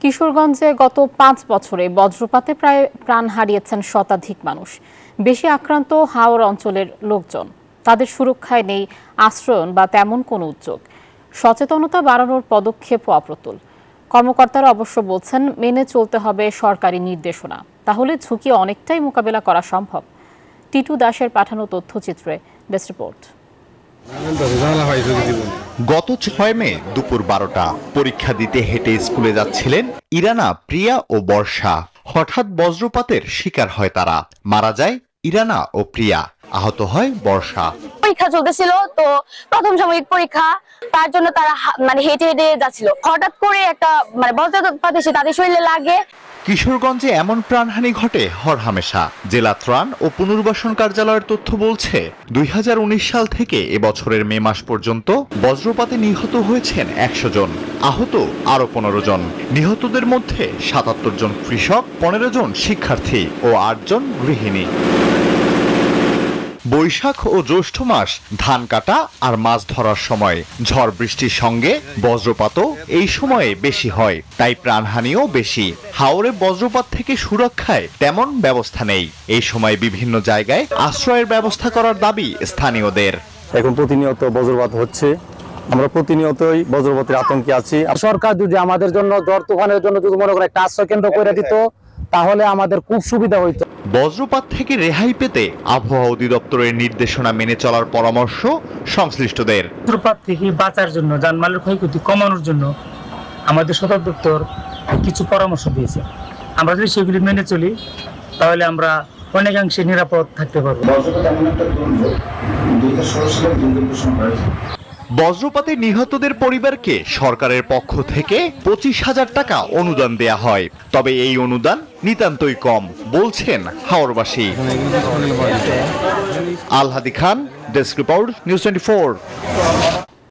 কিশোরগঞ্জে গত ৫ বছরে বজ্রপাতে প্রায় প্রাণ হারিয়েছেন শতাধিক মানুষ। বেশি আক্রান্ত হাওর অঞ্চলের লোকজন। তাদের সুরক্ষায় নেই আশ্রয়ন বা তেমন কোনো উদ্যোগ। সচেতনতা বাড়ানোর পদক্ষেপও অপ্রতুল। কর্মকর্তারা অবশ্য বলছেন মেনে চলতে হবে সরকারি নির্দেশনা, তাহলে ঝুঁকি অনেকটাই মোকাবেলা করা সম্ভব। টিটু দাসের পাঠানো তথ্যচিত্রে ডেস্ক রিপোর্ট। গত ৬ মে দুপুর ১২টা পরীক্ষা দিতে হেঁটে স্কুলে যাচ্ছিলেন ইরানা, প্রিয়া ও বর্ষা। হঠাৎ বজ্রপাতের শিকার হয় তারা। মারা যায় ইরানা ও প্রিয়া, আহত হয় বর্ষা। পরীক্ষা চলতেছিল, তো প্রথম সাময়িক পরীক্ষা, তার জন্য তারা হেঁটে হেঁটে যাচ্ছিল। হঠাৎ করে একটা বজ্রপাত এসে তাদের শরীরে লাগে। কিশোরগঞ্জে এমন প্রাণহানি ঘটে হরহামেশা। জেলা ত্রাণ ও পুনর্বাসন কার্যালয়ের তথ্য বলছে ২০১৯ সাল থেকে এবছরের মে মাস পর্যন্ত বজ্রপাতে নিহত হয়েছেন ১০০ জন, আহত আরো ১৫ জন। নিহতদের মধ্যে ৭৭ জন কৃষক, ১৫ জন শিক্ষার্থী ও ৮ জন গৃহিণী। বৈশাখ ও জ্যৈষ্ঠ মাস ধান কাটা আর মাছ ধরার সময়, ঝড় বৃষ্টির সঙ্গে বজ্রপাতও এই সময়ে বেশি হয়, তাই প্রাণহানিও বেশি। হাওরে বজ্রপাত থেকে সুরক্ষায় তেমন ব্যবস্থা নেই। এই সময় বিভিন্ন জায়গায় আশ্রয়ের ব্যবস্থা করার দাবি স্থানীয়দের। এখন প্রতিনিয়ত বজ্রপাত হচ্ছে, আমরা প্রতিনিয়তই বজ্রপাতের আতঙ্কে আছি। সরকার যদি আমাদের জন্য ঝড় তুফানের জন্য যদি মনে করে একটা আশ্রয় কেন্দ্র করে দিত, তাহলে আমাদের খুব সুবিধা হইতো। বজ্রপাত থেকে রেহাই পেতে আবহাওয়া অধিদপ্তরের নির্দেশনা মেনে চলার পরামর্শ সংশ্লিষ্টদের। বজ্রপাত থেকে বাঁচার জন্য, জানমালের ক্ষয়ক্ষতি কমানোর জন্য আমাদের সদর দপ্তর কিছু পরামর্শ দিয়েছে। আমরা যদি সেগুলি মেনে চলি, তাহলে আমরা অনেকাংশে নিরাপদ থাকতে পারবো। বজ্রপাতে নিহতদের পরিবারকে সরকারের পক্ষ থেকে ২৫,০০০ টাকা অনুদান দেয়া হয়, তবে এই অনুদান নিতান্তই কম বলছেন হাওরবাসী। আল হাদি খান, ডেস্ক রিপোর্ট, নিউজ 24।